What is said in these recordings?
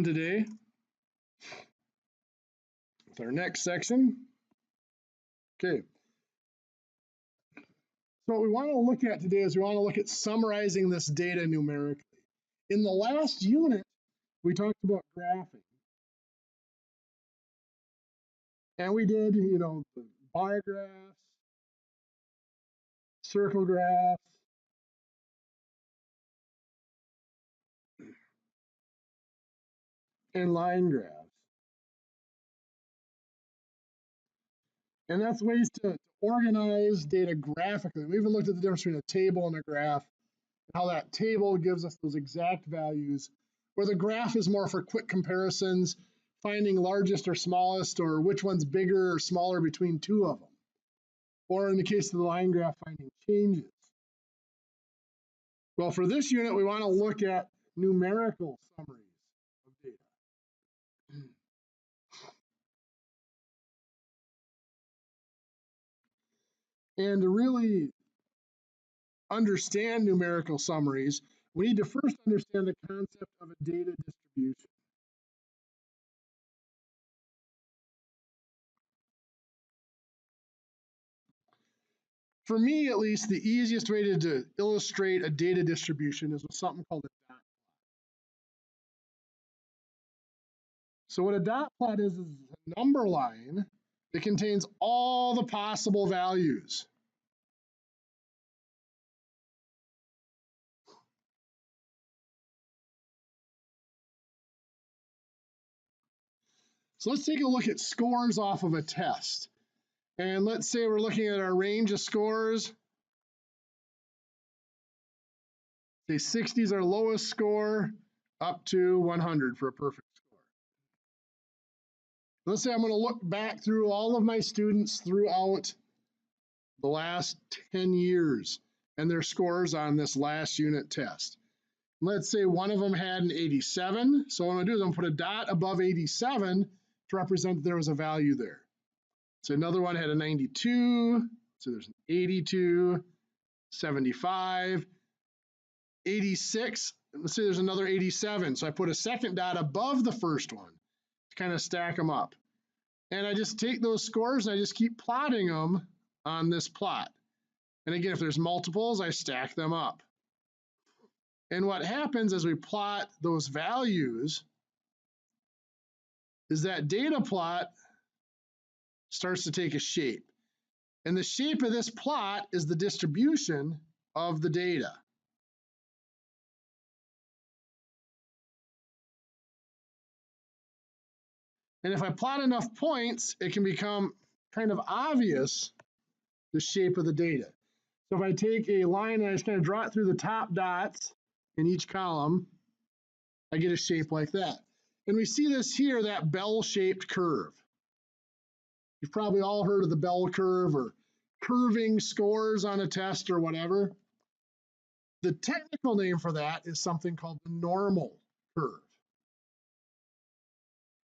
Today with our next section. Okay. So what we want to look at today is we want to look at summarizing this data numerically. In the last unit, we talked about graphing. And we did, the bar graphs, circle graphs, and line graphs. And that's ways to organize data graphically. We even looked at the difference between a table and a graph, and how that table gives us those exact values, where the graph is more for quick comparisons, finding largest or smallest, or which one's bigger or smaller between two of them. Or in the case of the line graph, finding changes. Well, for this unit, we want to look at numerical summaries of data. And to really understand numerical summaries, we need to first understand the concept of a data distribution. For me, at least, the easiest way to illustrate a data distribution is with something called a dot plot. So what a dot plot is a number line that contains all the possible values. So let's take a look at scores off of a test. And let's say we're looking at our range of scores. Say 60 is our lowest score, up to 100 for a perfect score. Let's say I'm going to look back through all of my students throughout the last 10 years and their scores on this last unit test. Let's say one of them had an 87. So what I'm going to do is I'm going to put a dot above 87 to represent that there was a value there. So another one had a 92. So there's an 82, 75, 86. Let's say there's another 87. So I put a second dot above the first one to kind of stack them up. And I just take those scores and I just keep plotting them on this plot. And again, if there's multiples, I stack them up. And what happens as we plot those values is that data plot starts to take a shape. And the shape of this plot is the distribution of the data. And if I plot enough points, it can become kind of obvious the shape of the data. So if I take a line and I just kind of draw it through the top dots in each column, I get a shape like that. And we see this here, that bell-shaped curve. You've probably all heard of the bell curve or curving scores on a test or whatever. The technical name for that is something called the normal curve.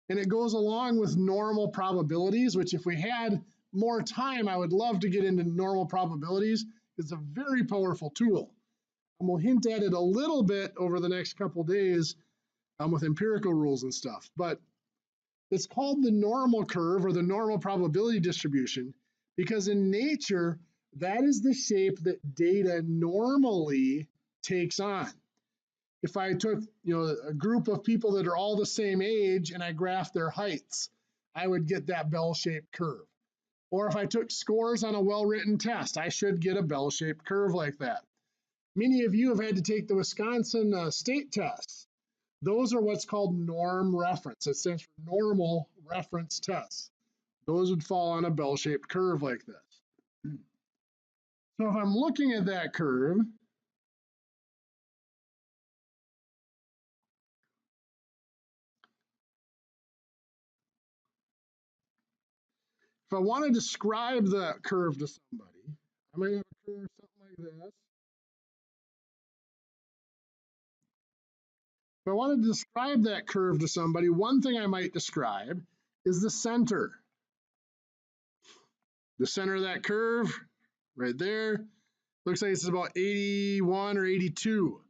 And it goes along with normal probabilities, which if we had more time, I would love to get into normal probabilities. It's a very powerful tool. And we'll hint at it a little bit over the next couple days with empirical rules and stuff. But it's called the normal curve or the normal probability distribution because in nature, that is the shape that data normally takes on. If I took, a group of people that are all the same age and I graphed their heights, I would get that bell-shaped curve. Or if I took scores on a well-written test, I should get a bell-shaped curve like that. Many of you have had to take the Wisconsin state tests. Those are what's called norm reference. It stands for normal reference tests. Those would fall on a bell-shaped curve like this. So if I'm looking at that curve, if I want to describe the curve to somebody, I might have a curve something like this. If I want to describe that curve to somebody, one thing I might describe is the center. The center of that curve, right there, looks like it's about 81 or 82.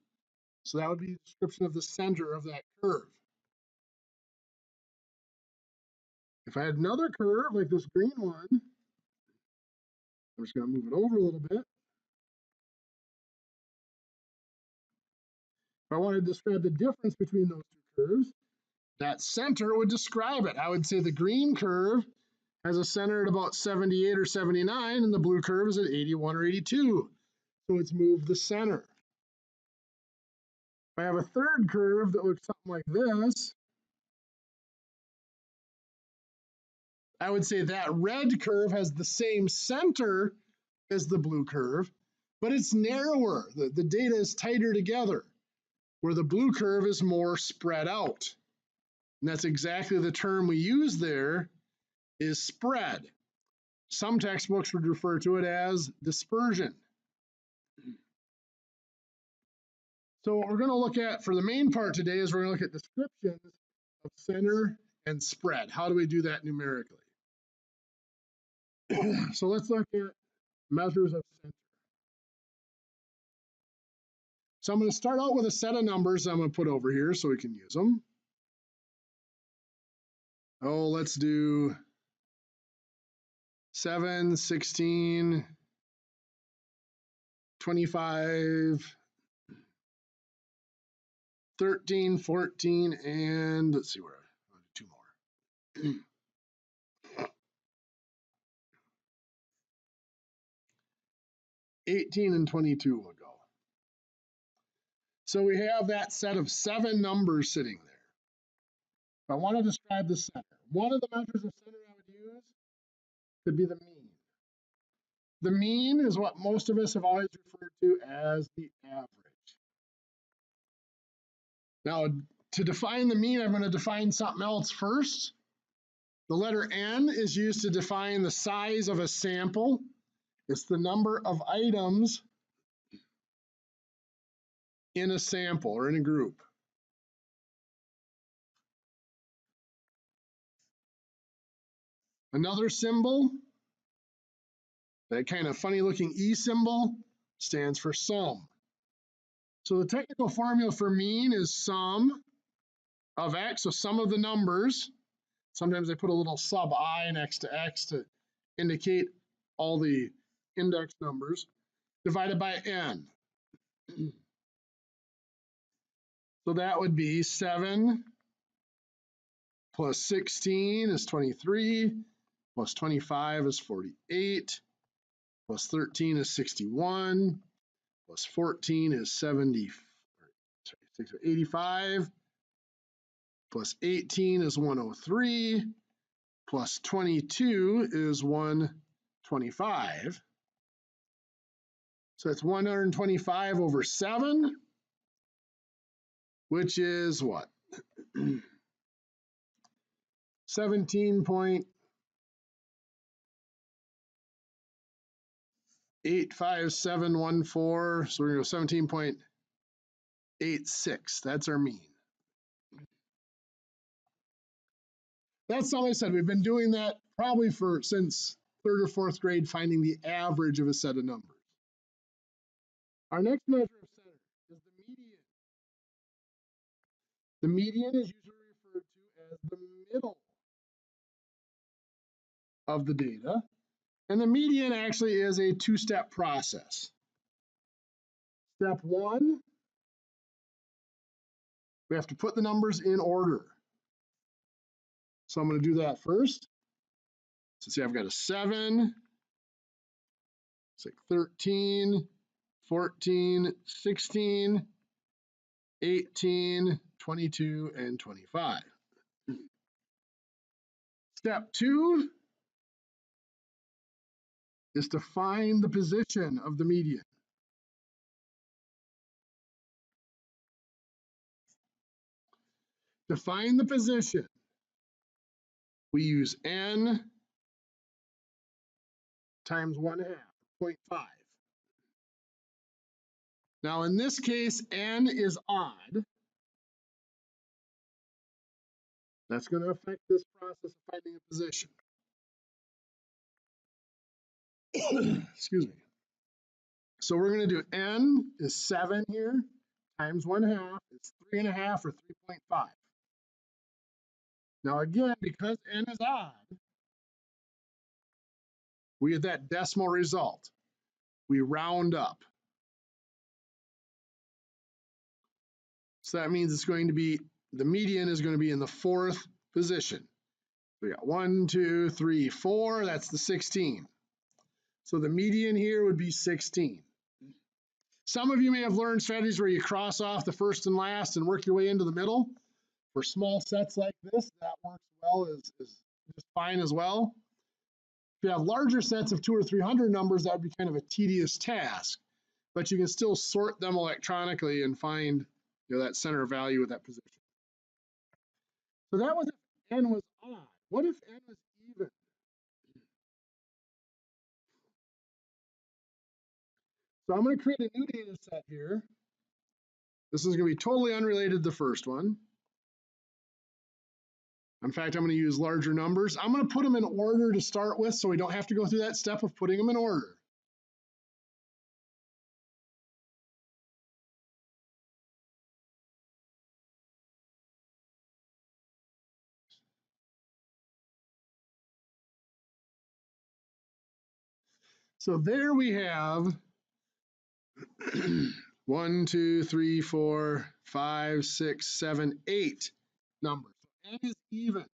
So that would be the description of the center of that curve. If I had another curve like this green one, I'm just going to move it over a little bit. If I wanted to describe the difference between those two curves, that center would describe it. I would say the green curve has a center at about 78 or 79, and the blue curve is at 81 or 82. So it's moved the center. If I have a third curve that looks something like this, I would say that red curve has the same center as the blue curve, but it's narrower. The data is tighter together, where the blue curve is more spread out. And that's exactly the term we use there, is spread. Some textbooks would refer to it as dispersion. So what we're going to look at for the main part today is we're going to look at descriptions of center and spread. How do we do that numerically? So let's look at measures of center. So I'm going to start out with a set of numbers I'm going to put over here so we can use them. Oh, let's do 7, 16, 25, 13, 14, and let's see where, I'll do 2 more. 18 and 22 will go. So we have that set of 7 numbers sitting there. If I want to describe the center, one of the measures of center I would use could be the mean. The mean is what most of us have always referred to as the average. Now, to define the mean, I'm going to define something else first. The letter N is used to define the size of a sample. It's the number of items in a sample or in a group. Another symbol, that kind of funny looking E symbol, stands for sum. So the technical formula for mean is sum of X, so sum of the numbers. Sometimes they put a little sub I next to X to indicate all the index numbers, divided by N. So that would be 7 plus 16 is 23, plus 25 is 48, plus 13 is 61, plus 14 is 85, plus 18 is 103, plus 22 is 125. So that's 125 over 7, which is what? 17.85714. So we're going to go 17.86. That's our mean. That's all I said. We've been doing that probably since 3rd or 4th grade, finding the average of a set of numbers. Our next measure of center is the median. The median is usually referred to as the middle of the data. And the median actually is a 2-step process. Step 1, we have to put the numbers in order. So I'm going to do that first. So see, I've got a 7, it's like 13, 14, 16, 18, 22, and 25. Step 2 is to find the position of the median. To find the position, we use n times 1/2, 0.5. Now in this case, n is odd. That's going to affect this process of finding a position. Excuse me. So we're going to do n is 7 here, times 1/2 is 3.5 or 3.5. Now again, because n is odd, we get that decimal result. We round up. So that means it's going to be, the median is going to be in the 4th position. We got 1, 2, 3, 4, that's the 16. So the median here would be 16. Some of you may have learned strategies where you cross off the first and last and work your way into the middle. For small sets like this, that works well, is just fine as well. If you have larger sets of 200 or 300 numbers, that would be kind of a tedious task, but you can still sort them electronically and find, you know, that center of value with that position. So that was if n was odd. What if n was even? So I'm going to create a new data set here. This is going to be totally unrelated to the first one. In fact, I'm going to use larger numbers. I'm going to put them in order to start with, so we don't have to go through that step of putting them in order. So there we have 1, 2, 3, 4, 5, 6, 7, 8 numbers. So n is even.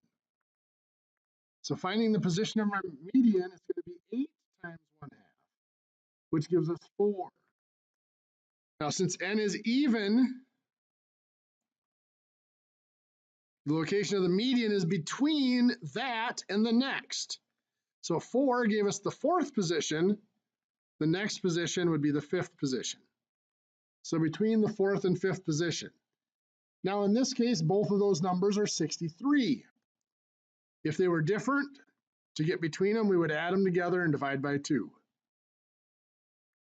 So finding the position of our median is going to be 8 times 1/2, which gives us 4. Now, since n is even, the location of the median is between that and the next. So 4 gave us the 4th position. The next position would be the 5th position. So between the 4th and 5th position. Now, in this case, both of those numbers are 63. If they were different, to get between them, we would add them together and divide by 2. Of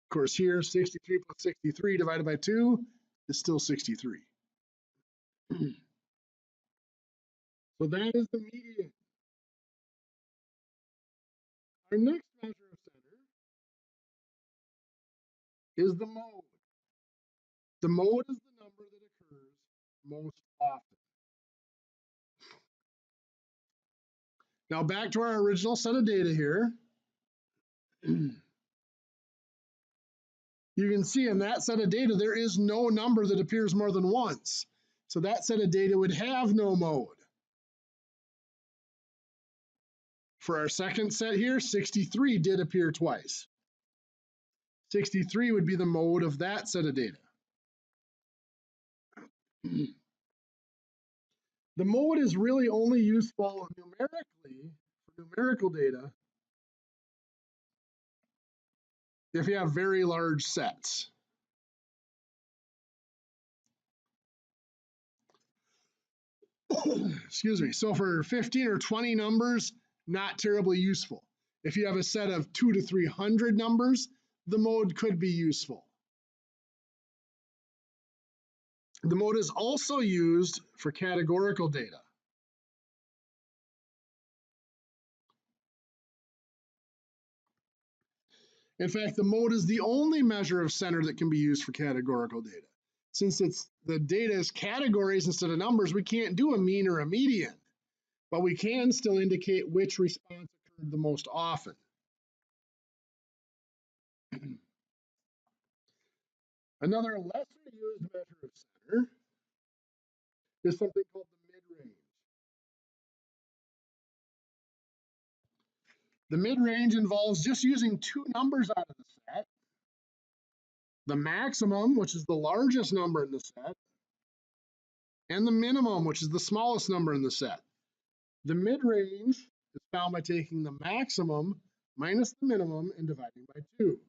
course, here, 63 plus 63 divided by 2 is still 63. So that is the median. Our next measure of center is the mode. The mode is the number that occurs most often. Now back to our original set of data here. You can see in that set of data, there is no number that appears more than once. So that set of data would have no mode. For our second set here, 63 did appear twice. 63 would be the mode of that set of data. The mode is really only useful numerically for numerical data if you have very large sets. Excuse me. So for 15 or 20 numbers, not terribly useful. If you have a set of 200 to 300 numbers, the mode could be useful. The mode is also used for categorical data. In fact, the mode is the only measure of center that can be used for categorical data. Since the data is categories instead of numbers, we can't do a mean or a median, but we can still indicate which response occurred the most often. Another lesser used measure of center is something called the mid-range. The mid-range involves just using 2 numbers out of the set. The maximum, which is the largest number in the set, and the minimum, which is the smallest number in the set. The mid-range is found by taking the maximum minus the minimum and dividing by 2.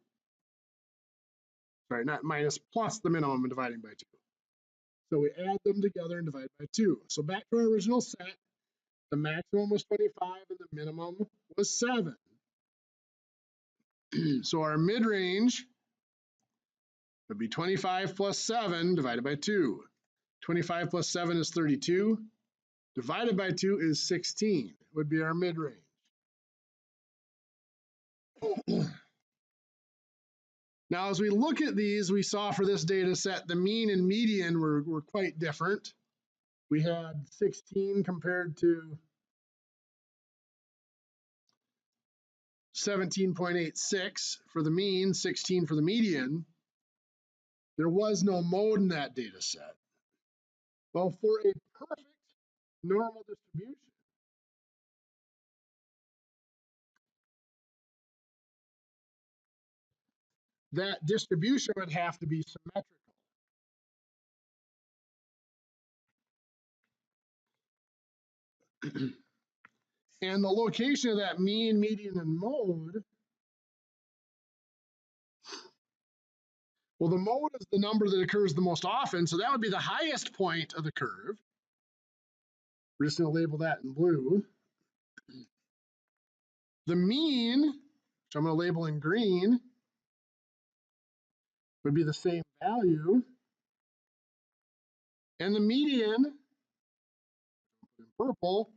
Sorry, not minus, plus the minimum and dividing by 2. So we add them together and divide by 2. So back to our original set, the maximum was 25 and the minimum was 7. So our mid-range would be 25 plus 7 divided by 2. 25 plus 7 is 32. Divided by 2 is 16, would be our mid-range. Now, as we look at these, we saw for this data set, the mean and median were quite different. we had 16 compared to 17.86 for the mean, 16 for the median. There was no mode in that data set. Well, for a perfect normal distribution, that distribution would have to be symmetrical. And the location of that mean, median, and mode, well, the mode is the number that occurs the most often, so that would be the highest point of the curve. We're just going to label that in blue. The mean, which I'm going to label in green, would be the same value. And the median, in purple,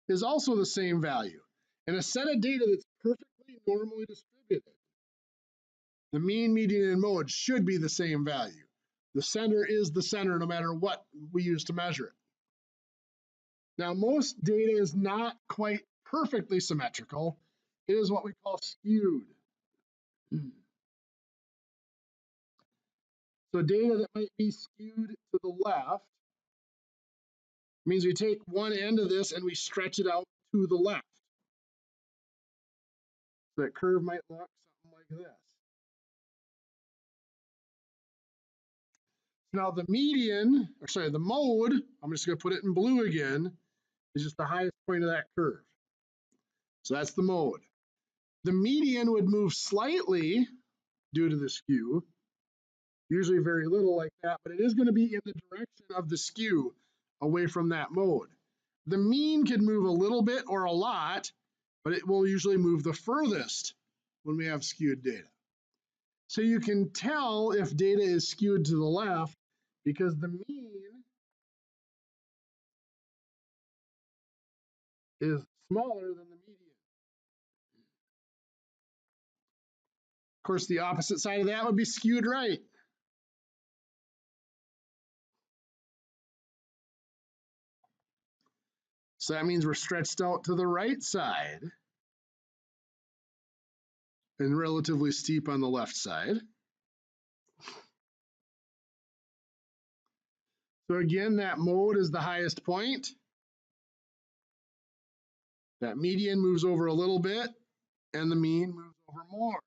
is also the same value. In a set of data that's perfectly normally distributed, the mean, median, and mode should be the same value. The center is the center no matter what we use to measure it. Now, most data is not quite perfectly symmetrical. It is what we call skewed. So data that might be skewed to the left means we take one end of this and we stretch it out to the left. So that curve might look something like this. Now the median, or sorry, the mode, I'm just going to put it in blue again, is just the highest point of that curve. So that's the mode. The median would move slightly due to the skew, usually very little like that, but it is going to be in the direction of the skew away from that mode. The mean could move a little bit or a lot, but it will usually move the furthest when we have skewed data. So you can tell if data is skewed to the left because the mean is smaller than the median. Of course, the opposite side of that would be skewed right. So that means we're stretched out to the right side and relatively steep on the left side. So again, that mode is the highest point. That median moves over a little bit, and the mean moves over more.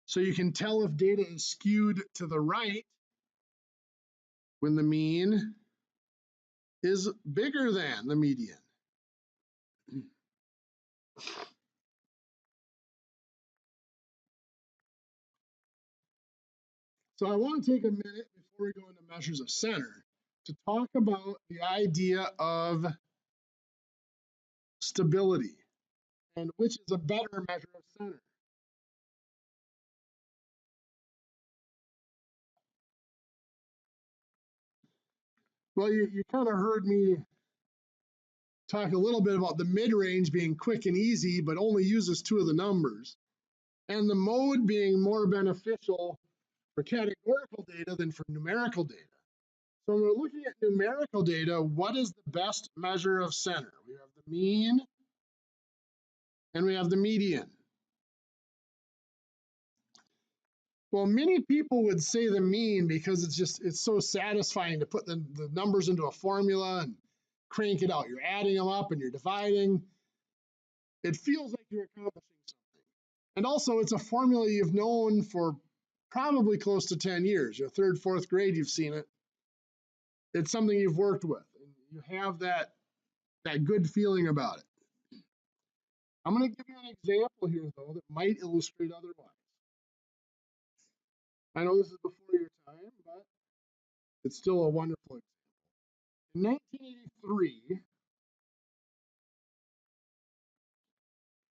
So you can tell if data is skewed to the right when the mean is bigger than the median. So I want to take a minute before we go into measures of center to talk about the idea of stability and which is a better measure of center. Well, you kind of heard me talk a little bit about the mid-range being quick and easy, but only uses two of the numbers, and the mode being more beneficial for categorical data than for numerical data. So when we're looking at numerical data, what is the best measure of center? We have the mean and we have the median. Well, many people would say the mean because it's so satisfying to put the numbers into a formula and crank it out. You're adding them up and you're dividing. It feels like you're accomplishing something. And also it's a formula you've known for probably close to 10 years. Your third, fourth grade, you've seen it. It's something you've worked with. And you have that good feeling about it. I'm going to give you an example here, though, that might illustrate otherwise. I know this is before your time, but it's still a wonderful example. In 1983,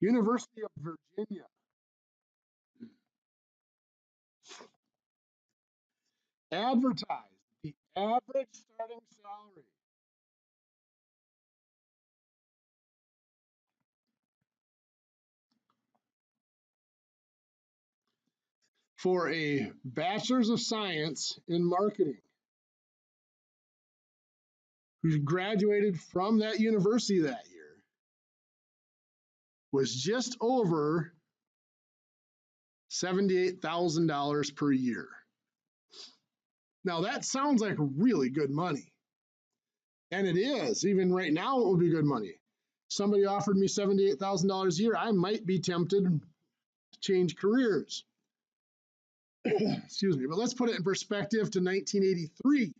University of Virginia advertised the average starting salary for a bachelor's of science in marketing. who graduated from that university that year was just over $78,000 per year. Now that sounds like really good money. And it is. Even right now, it would be good money. Somebody offered me $78,000 a year. I might be tempted to change careers. Excuse me. But let's put it in perspective to 1983.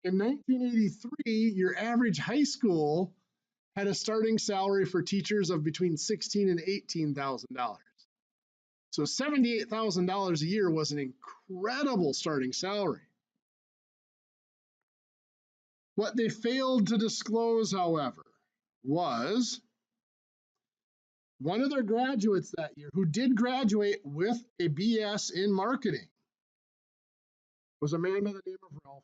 In 1983, your average high school had a starting salary for teachers of between $16,000 and $18,000. So $78,000 a year was an incredible starting salary. What they failed to disclose, however, was one of their graduates that year, who did graduate with a BS in marketing, was a man by the name of Ralph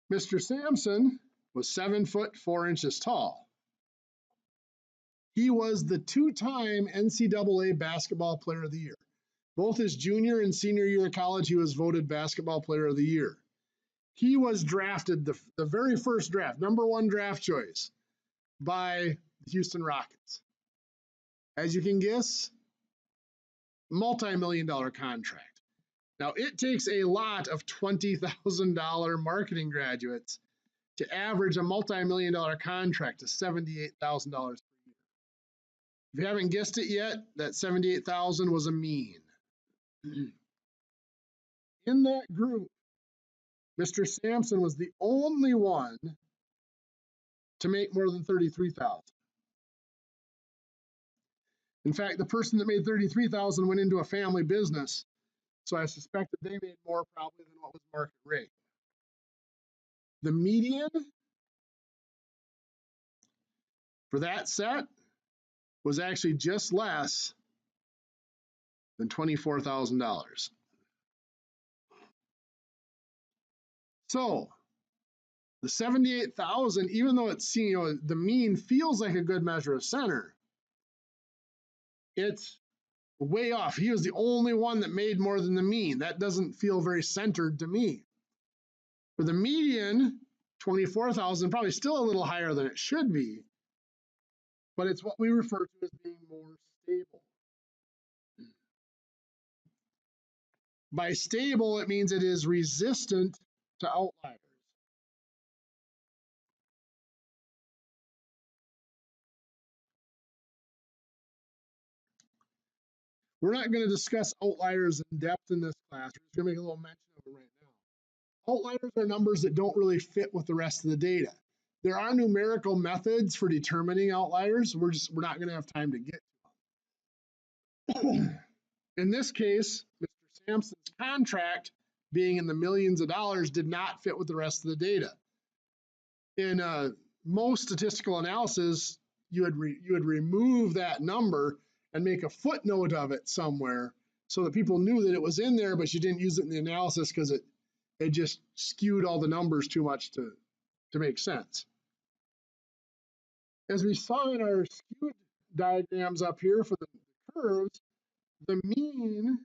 Sampson. Mr. Sampson was 7'4" tall. He was the two-time NCAA Basketball Player of the Year. Both his junior and senior year of college, he was voted Basketball Player of the Year. He was drafted the very first draft, #1 draft choice, by the Houston Rockets. As you can guess, multi-million-dollar contract. Now, it takes a lot of $20,000 marketing graduates to average a multi-million-dollar contract to $78,000 per year. If you haven't guessed it yet, that $78,000 was a mean. In that group, Mr. Sampson was the only one to make more than $33,000. In fact, the person that made $33,000 went into a family business, so I suspect that they made more probably than what was market rate. The median for that set was actually just less than $24,000. So the 78,000, even though it's, the mean feels like a good measure of center, it's way off. He was the only one that made more than the mean. That doesn't feel very centered to me. For the median, 24,000, probably still a little higher than it should be, but it's what we refer to as being more stable. By stable, it means it is resistant to outliers. We're not going to discuss outliers in depth in this class. We're just going to make a little mention of them right now. Outliers are numbers that don't really fit with the rest of the data. There are numerical methods for determining outliers. We're not going to have time to get to them. In this case, Mr. Sampson's contract, being in the millions of dollars, did not fit with the rest of the data. In most statistical analysis, you would remove that number and make a footnote of it somewhere so that people knew that it was in there, but you didn't use it in the analysis because it just skewed all the numbers too much to make sense. As we saw in our skewed diagrams up here for the curves, the mean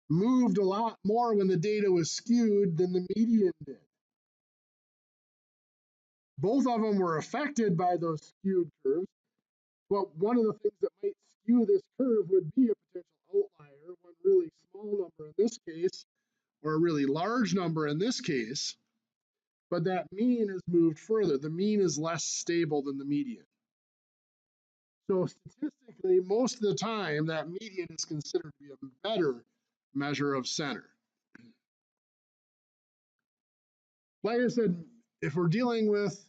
moved a lot more when the data was skewed than the median did. Both of them were affected by those skewed curves, but one of the things that might skew this curve would be a potential outlier, one really small number in this case, or a really large number in this case, but that mean is moved further. The mean is less stable than the median. So statistically, most of the time, that median is considered to be a better measure of center. Like I said, if we're dealing with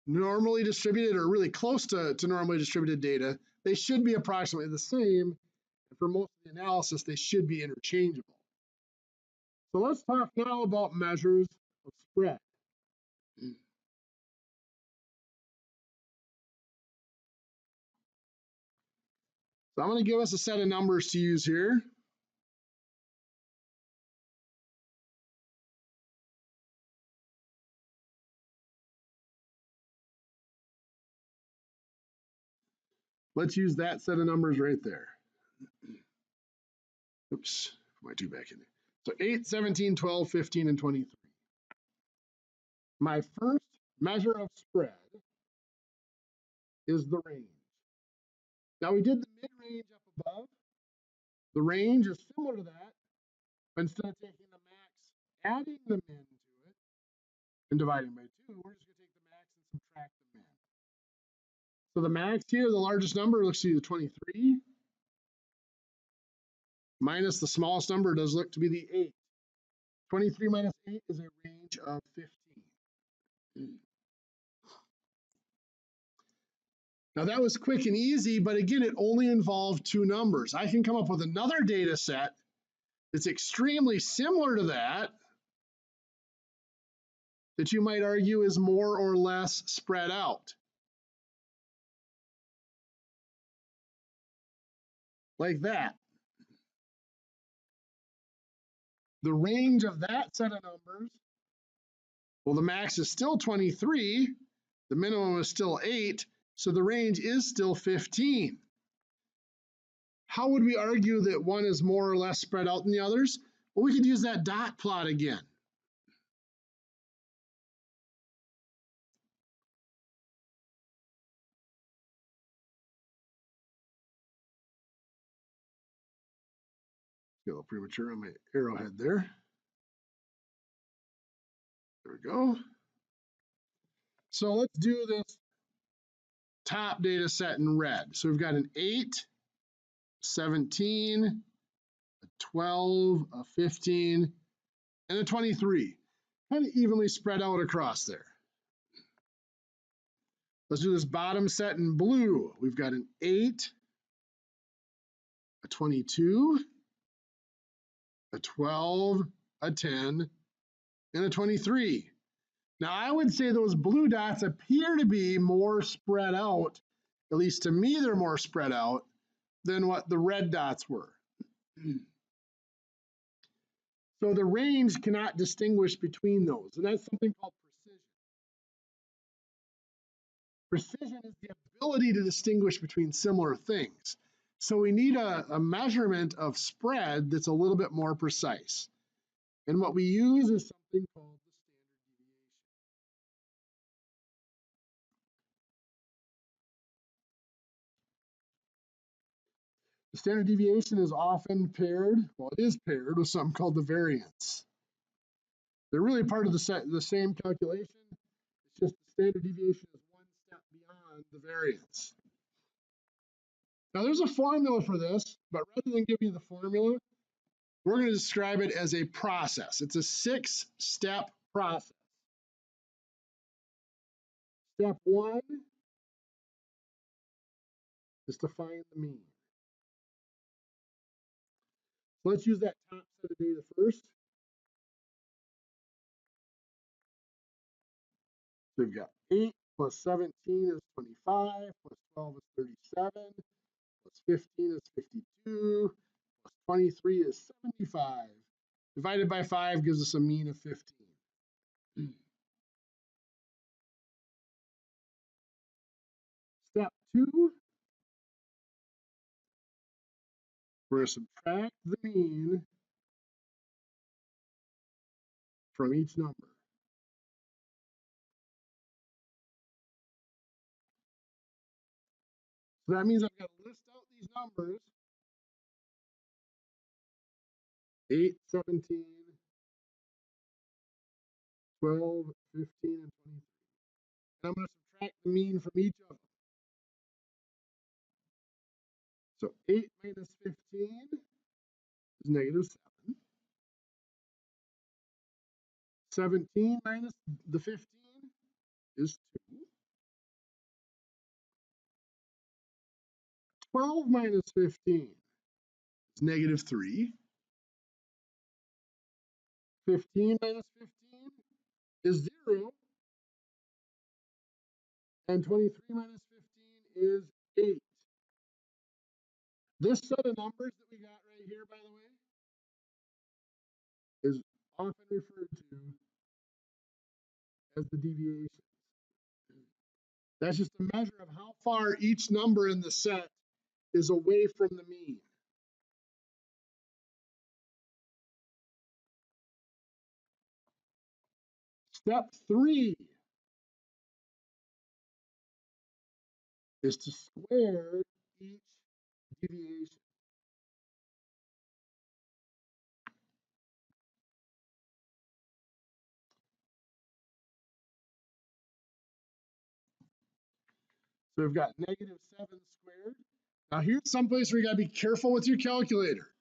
normally distributed or really close to normally distributed data, they should be approximately the same. And for most of the analysis, they should be interchangeable. So let's talk now about measures of spread. So I'm going to give us a set of numbers to use here. Let's use that set of numbers right there. oops, put my 2 back in there. So 8, 17, 12, 15, and 23. My first measure of spread is the range. Now we did the mid-range up above. The range is similar to that, but instead of taking the max, adding the min to it, and dividing by 2, we're just going to take the max and subtract the min. So the max here, the largest number, looks to be the 23, minus the smallest number does look to be the 8. 23 minus 8 is a range of 15. Now that was quick and easy, but again, it only involved 2 numbers. I can come up with another data set that's extremely similar to that you might argue is more or less spread out. Like that. The range of that set of numbers, well, the max is still 23, the minimum is still 8, so the range is still 15. How would we argue that one is more or less spread out than the others? Well, we could use that dot plot again. Get a little premature on my arrowhead there. There we go. So let's do this top data set in red. So we've got an 8, 17, a 12, a 15, and a 23. Kind of evenly spread out across there. Let's do this bottom set in blue. We've got an 8, a 22, a 12, a 10, and a 23. Now, I would say those blue dots appear to be more spread out, at least to me, they're more spread out than what the red dots were. So the range cannot distinguish between those, and that's something called precision. Precision is the ability to distinguish between similar things. So we need a measurement of spread that's a little bit more precise. And what we use is something called the standard deviation. The standard deviation is often paired, well, it is paired with something called the variance. They're really part of the same calculation. It's just the standard deviation is one step beyond the variance. Now there's a formula for this, but rather than give you the formula, we're going to describe it as a process. It's a 6-step process. Step 1 is to find the mean. So let's use that top set of data first. So we've got 8 plus 17 is 25, plus 12 is 37, plus 15 is 52, plus 23 is 75. Divided by 5 gives us a mean of 15. Step 2, we're going to subtract the mean from each number. So that means I've got to list out these numbers, 8, 17, 12, 15, and 23. And I'm going to subtract the mean from each of them. So 8 minus 15 is negative 7. 17 minus the 15 is 2. 12 minus 15 is negative 3. 15 minus 15 is 0. And 23 minus 15 is 8. This set of numbers that we got right here, by the way, is often referred to as the deviation. That's just a measure of how far each number in the set is away from the mean. Step 3 is to square each deviation. So we've got -7 squared. Now here's someplace where you gotta be careful with your calculator.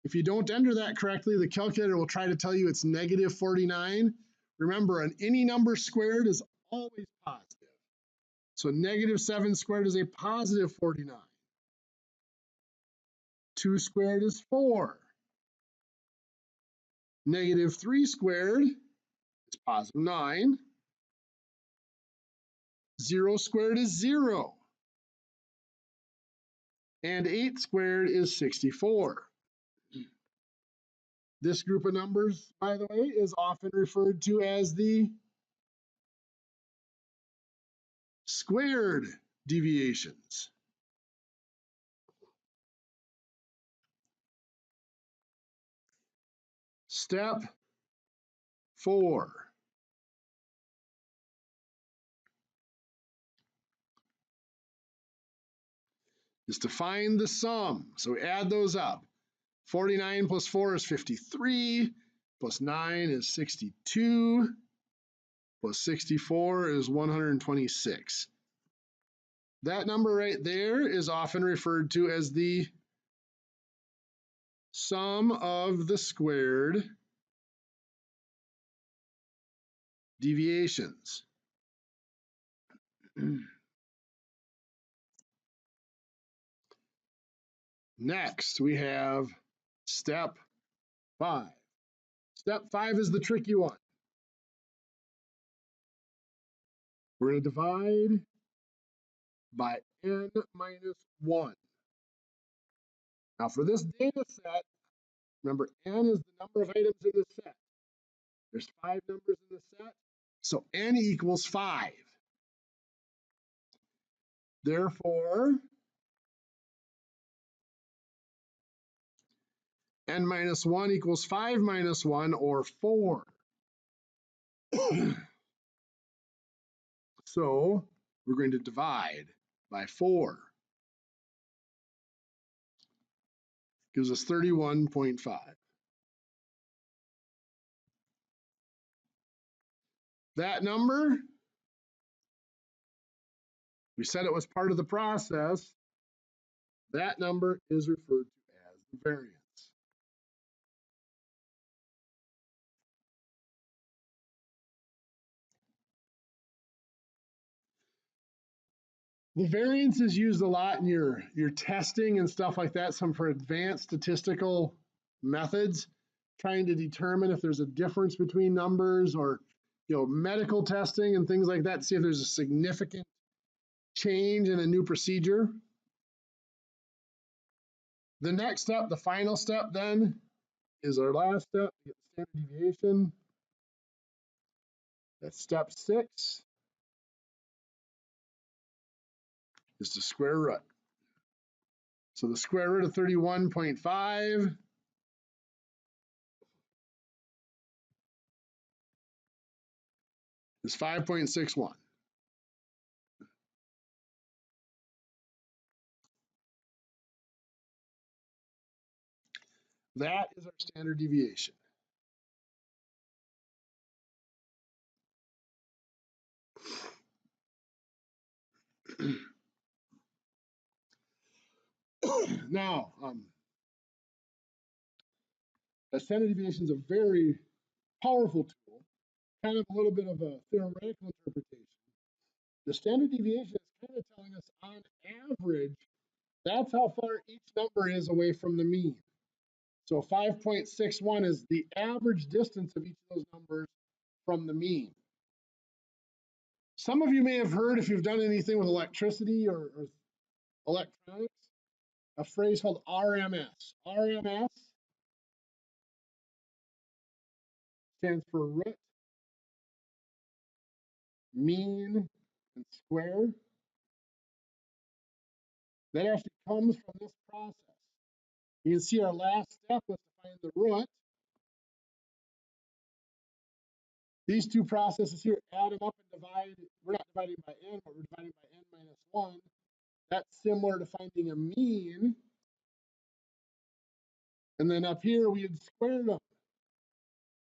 If you don't enter that correctly, the calculator will try to tell you it's -49. Remember, any number squared is always positive. So -7 squared is a positive 49. 2 squared is 4. -3 squared is positive 9. 0 squared is 0. And 8 squared is 64. This group of numbers, by the way, is often referred to as the squared deviations. Step 4. Is to find the sum. So add those up. 49 plus 4 is 53, plus 9 is 62, plus 64 is 126. That number right there is often referred to as the sum of the squared deviations. Next, we have step 5. Step 5 is the tricky one. We're going to divide by n minus 1. Now for this data set, remember n is the number of items in the set. There's 5 numbers in the set, so n equals 5. Therefore, n minus 1 equals 5 minus 1, or 4. So we're going to divide by 4. Gives us 31.5. That number, we said it was part of the process. That number is referred to as the variance. The variance is used a lot in your testing and stuff like that, some for advanced statistical methods, trying to determine if there's a difference between numbers, or medical testing and things like that, to see if there's a significant change in a new procedure. The next step, the final step then, is our last step, to get the standard deviation. That's step 6, is to square root. So the square root of 31.5 is 5.61. That is our standard deviation. Now, a standard deviation is a very powerful tool, kind of a little bit of a theoretical interpretation. The standard deviation is kind of telling us, on average, that's how far each number is away from the mean. So 5.61 is the average distance of each of those numbers from the mean. Some of you may have heard, if you've done anything with electricity or electronics, a phrase called RMS. RMS stands for root, mean, and square. That actually comes from this process. You can see our last step was to find the root. These two processes here, add them up and divide. We're not dividing by n, but we're dividing by n minus 1. That's similar to finding a mean. And then up here, we had squared them.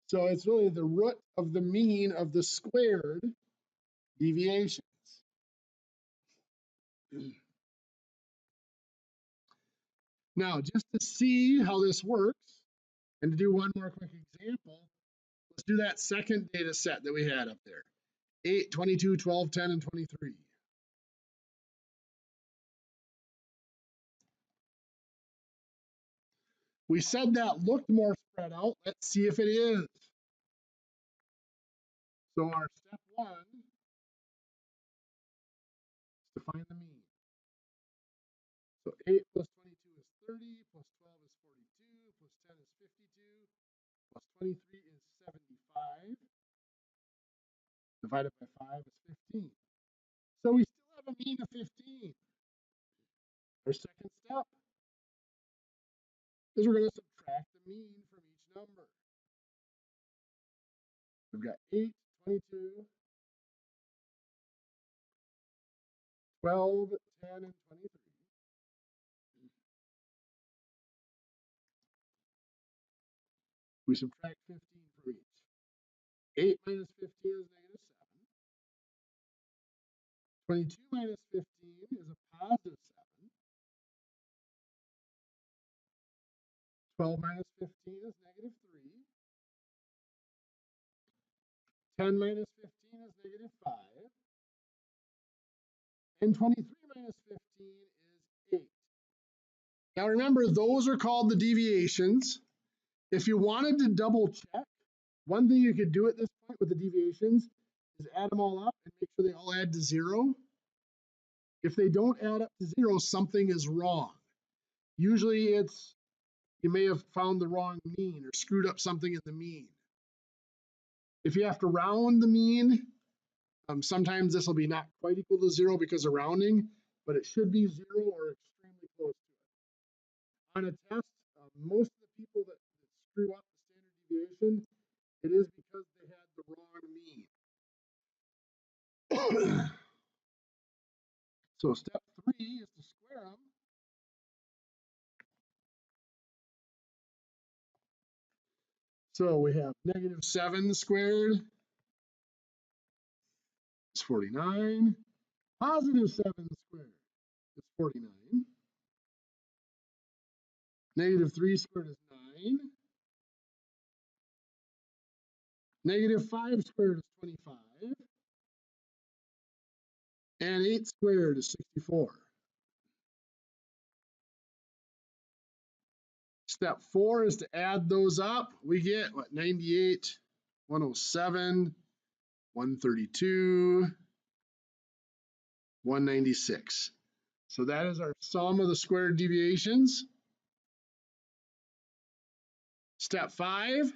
So it's really the root of the mean of the squared deviations. Now, just to see how this works, and to do one more quick example, let's do that second data set that we had up there. 8, 22, 12, 10, and 23. We said that looked more spread out. Let's see if it is. So our step 1 is to find the mean. So 8 plus 22 is 30, plus 12 is 42, plus 10 is 52, plus 23 is 75. Divided by 5 is 15. So we still have a mean of 15. Our second step is we're going to subtract the mean from each number. We've got 8, 22, 12, 10, and 23. We subtract 15 from each. 8 minus 15 is negative 7. 22 minus 15 is a positive 7. 12 minus 15 is negative 3. 10 minus 15 is negative 5. And 23 minus 15 is 8. Now remember, those are called the deviations. If you wanted to double check, one thing you could do at this point with the deviations is add them all up and make sure they all add to 0. If they don't add up to 0, something is wrong. Usually it's, you may have found the wrong mean or screwed up something in the mean. If you have to round the mean, sometimes this will be not quite equal to 0 because of rounding, but it should be 0 or extremely close to it. On a test, most of the people that screw up the standard deviation, it is because they had the wrong mean. So step 3 is to square them. So we have negative 7 squared is 49. Positive 7 squared is 49. Negative 3 squared is 9. Negative 5 squared is 25. And 8 squared is 64. Step 4 is to add those up. We get, what, 98, 107, 132, 196. So that is our sum of the squared deviations. Step 5,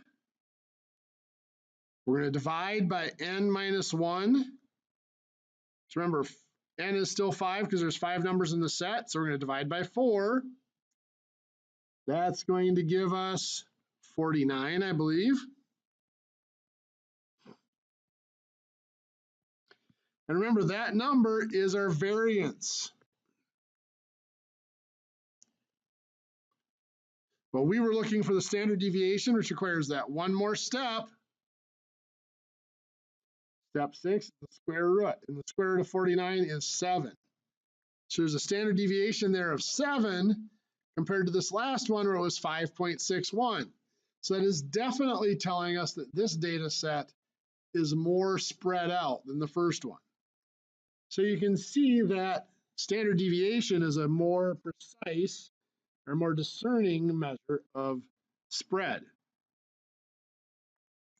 we're going to divide by n minus 1. So remember, n is still 5 because there's 5 numbers in the set. So we're going to divide by 4. That's going to give us 49, I believe. And remember, that number is our variance. Well, we were looking for the standard deviation, which requires that one more step. Step 6, the square root. And the square root of 49 is 7. So there's a standard deviation there of 7 compared to this last one where it was 5.61. So that is definitely telling us that this data set is more spread out than the first one. So you can see that standard deviation is a more precise or more discerning measure of spread.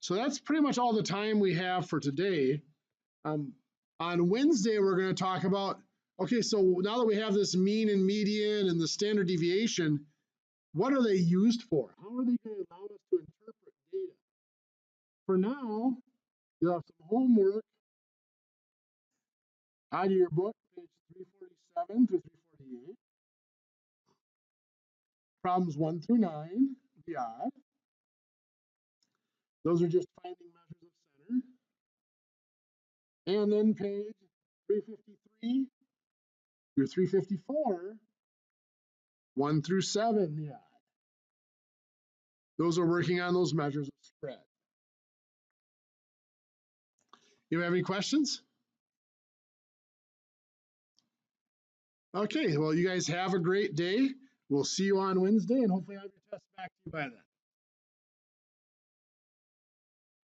So that's pretty much all the time we have for today. On Wednesday, we're going to talk about, okay, so now that we have this mean and median and the standard deviation, what are they used for? How are they going to allow us to interpret data? For now, you'll have some homework out of your book, page 347 through 348. Problems 1 through 9, the odd. Those are just finding measures of center. And then page 353 through 354, 1 through 7, yeah. Those are working on those measures of spread. You have any questions? Okay, well, you guys have a great day. We'll see you on Wednesday, and hopefully I'll have your test back to you by then.